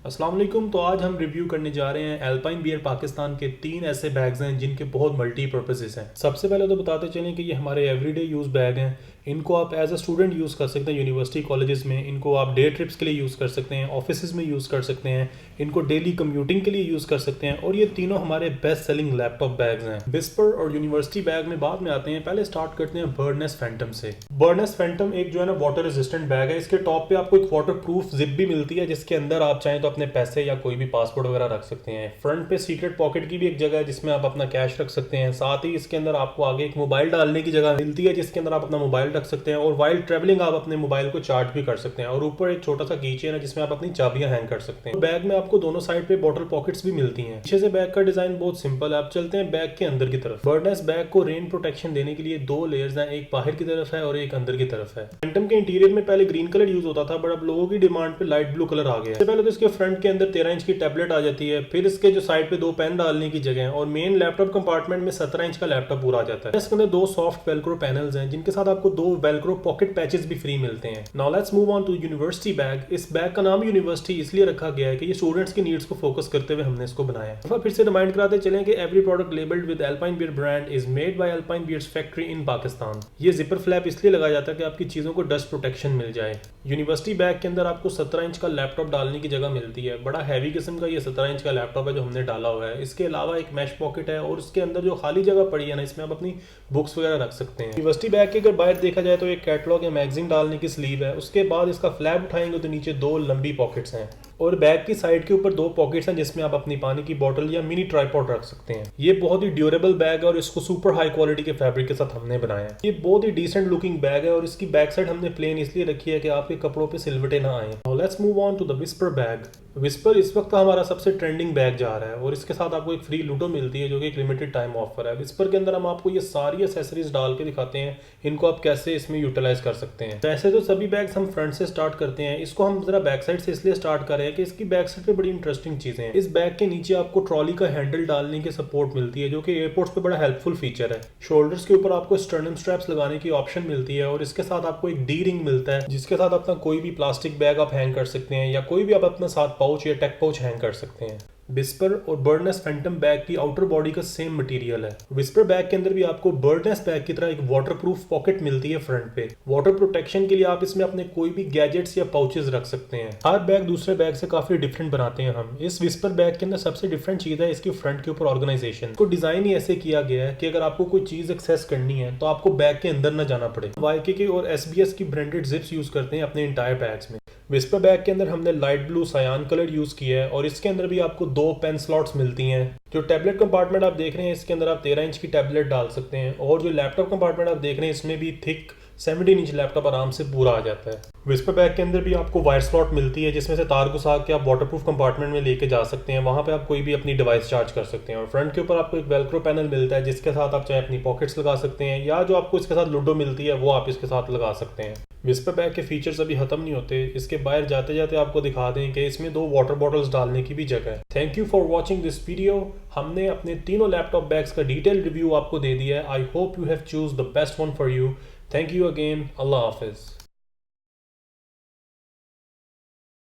अस्सलाम वालेकुम। तो आज हम रिव्यू करने जा रहे हैं एल्पाइन बियर पाकिस्तान के 3 ऐसे बैग्स हैं जिनके बहुत मल्टीपर्पसेस हैं। सबसे पहले तो बताते चलें कि ये हमारे एवरीडे यूज़ बैग हैं। इनको आप एज अ स्टूडेंट यूज़ कर सकते हैं यूनिवर्सिटी कॉलेजेस में। इनको आप डे ट्रिप्स के लिए यूज़ कर सकते हैं, ऑफिस में यूज़ कर सकते हैं, इनको डेली कम्यूटिंग के लिए यूज़ कर सकते हैं। और ये तीनों हमारे बेस्ट सेलिंग लैपटॉप बैग्स हैं। विस्पर और यूनिवर्सिटी बैग में बाद में आते हैं। पहले स्टार्ट करते हैं बर्डनेस फैंटम से। बर्डनेस फैंटम एक जो है ना वाटर रेजिस्टेंट बैग है। इसके टॉप पे आपको एक वाटर प्रूफ जिप भी मिलती है जिसके अंदर आप चाहें तो अपने पैसे या कोई भी पासपोर्ट वगैरह रख सकते हैं। फ्रंट पे सीक्रेट पॉकेट की भी एक जगह है जिसमें आप अपना कैश रख सकते हैं। साथ ही इसके अंदर आपको आगे एक मोबाइल डालने की जगह मिलती है जिसके अंदर आप अपना मोबाइल रख सकते हैं और वाइल ट्रेवलिंग आप अपने मोबाइल को चार्ज भी कर सकते हैं। और ऊपर एक छोटा सा कीचेन है जिसमें आप अपनी चाबियां हैंग कर सकते हैं। बैग में आपको दोनों साइड पे बॉटल पॉकेट्स भी मिलती हैं। पीछे से बैग का डिजाइन बहुत सिंपल है। आप चलते हैं बैग के अंदर की तरफ। बर्डनेस बैग को रेन प्रोटेक्शन देने के लिए 2 लेयर्स हैं, एक बाहर की तरफ है और एक अंदर की तरफ है। फैंटम के इंटीरियर में पहले ग्रीन कलर यूज होता था बट अब लोगों की डिमांड पे लाइट ब्लू कलर आ गया है। सबसे पहले तो इसके फ्रंट के अंदर 13 इंच की टैबलेट आ जाती है। फिर इसके जो साइड पे 2 पेन डालने की जगह है और मेन लैपटॉप कंपार्टमेंट में 17 इंच का लैपटॉप पूरा आ जाता है। इसके अंदर 2 सॉफ्ट वेलक्रो पैनल्स हैं जिनके साथ आपको 2 वेलक्रो पॉकेट पैचेस भी फ्री मिलते हैं। Now let's move on to university bag. इस बैग का नाम यूनिवर्सिटी इसलिए रखा गया है कि ये स्टूडेंट्स की नीड्स को फोकस करते हुए हमने इसको बनाया है। फिर से रिमाइंड कराते चलें कि every product labelled with Alpine Bear brand is made by Alpine Bears factory in Pakistan. ये जिपर फ्लैप इसलिए लगाया जाता है कि आपकी चीजों को डस्ट प्रोटेक्शन मिल जाए। यूनिवर्सिटी बैग के अंदर आपको 17 इंच का लैपटॉप डालने की जगह मिलती है। बड़ा हैवी किस्म का ये 17 इंच का लैपटॉप है जो हमने डाला हुआ है। इसके अलावा एक मैश पॉकेट है और उसके अंदर जो खाली जगह पड़ी है ना, इसमें आप अपनी बुक्स वगैरह रख सकते हैं। यूनिवर्सिटी बैग के अगर बाहर देखा जाए तो एक कैटलॉग या मैगजीन डालने की स्लीव है। उसके बाद इसका फ्लैप उठाएंगे तो नीचे 2 लंबी पॉकेट्स हैं और बैग की साइड के ऊपर 2 पॉकेट्स हैं जिसमें आप अपनी पानी की बोतल या मिनी ट्राइपॉड रख सकते हैं। ये बहुत ही ड्यूरेबल बैग है और इसको सुपर हाई क्वालिटी के फैब्रिक के साथ हमने बनाया है। ये बहुत ही डिसेंट लुकिंग बैग है और इसकी बैक साइड हमने प्लेन इसलिए रखी है कि आपके कपड़ों पे सिलवटें ना आए। Now let's move on to the Whisper bag. Whisper इस वक्त का हमारा सबसे ट्रेंडिंग बैग जा रहा है और इसके साथ आपको एक फ्री लूडो मिलती है जो कि एक लिमिटेड टाइम ऑफर है। विस्पर के अंदर हम आपको ये सारी एक्सेसरीज डाल के दिखाते हैं इनको आप कैसे इसमें यूटिलाइज कर सकते हैं। वैसे तो सभी बैग्स हम फ्रंट से स्टार्ट करते हैं, इसको हम जरा बैक साइड से इसलिए स्टार्ट कर रहे हैं कि इसकी बैक साइड पे बड़ी इंटरेस्टिंग चीजें हैं। इस बैग के नीचे आपको ट्रॉली का हैंडल डालने की सपोर्ट मिलती है जो कि एयरपोर्ट्स पे बड़ा हेल्पफुल फीचर है। शोल्डर्स के ऊपर आपको स्टर्नम स्ट्रैप्स लगाने की ऑप्शन मिलती है और इसके साथ आपको एक डी रिंग मिलता है जिसके साथ अपना कोई भी प्लास्टिक बैग आप हैंग कर सकते हैं या कोई भी आप अपना साथ पाउच या टेक पाउच हैंग कर सकते हैं। विस्पर और बर्डनेस फैंटम बैग की आउटर बॉडी का सेम मटेरियल है। विस्पर बैग के अंदर भी आपको बर्डनेस बैग की तरह एक वाटरप्रूफ पॉकेट मिलती है फ्रंट पे। वाटर प्रोटेक्शन के लिए आप इसमें अपने कोई भी गैजेट्स या पाउचेस रख सकते हैं। हर बैग दूसरे बैग से काफी डिफरेंट बनाते हैं हम। इस विस्पर बैग के अंदर सबसे डिफरेंट चीज है इसकी फ्रंट के ऊपर ऑर्गेनाइजेशन को डिजाइन ही ऐसे किया गया है कि अगर आपको कोई चीज एक्सेस करनी है तो आपको बैग के अंदर न जाना पड़े। YK और SBS की ब्रांडेड जिप्स यूज करते हैं अपने इंटायर बैग्स में। विस्पर बैग के अंदर हमने लाइट ब्लू सायान कलर यूज किया है और इसके अंदर भी आपको 2 पेन स्लॉट्स मिलती हैं। जो टैबलेट कंपार्टमेंट आप देख रहे हैं इसके अंदर आप 13 इंच की टैबलेट डाल सकते हैं और जो लैपटॉप कंपार्टमेंट आप देख रहे हैं इसमें भी थिक 17 इंच लैपटॉप आराम से पूरा आ जाता है। विस्पर बैग के अंदर भी आपको वायर स्लॉट मिलती है जिसमें से तार घुसा के आप वाटरप्रूफ कंपार्टमेंट में लेके जा सकते हैं। वहां पे आप कोई भी अपनी डिवाइस चार्ज कर सकते हैं और फ्रंट के ऊपर आपको एक वेलक्रो पैनल मिलता है जिसके साथ आप चाहे अपनी पॉकेट्स लगा सकते हैं या जो आपको इसके साथ लूडो मिलती है वो आप इसके साथ लगा सकते हैं। विस्पर बैग के फीचर्स अभी खत्म नहीं होते। इसके बाहर जाते जाते आपको दिखा दें कि इसमें 2 वाटर बॉटल्स डालने की भी जगह है। Thank you for watching this video. हमने अपने तीनों लैपटॉप बैग्स का डिटेल रिव्यू आपको दे दिया है। I hope you have choose the best one for you. Thank you again. Allah Hafiz.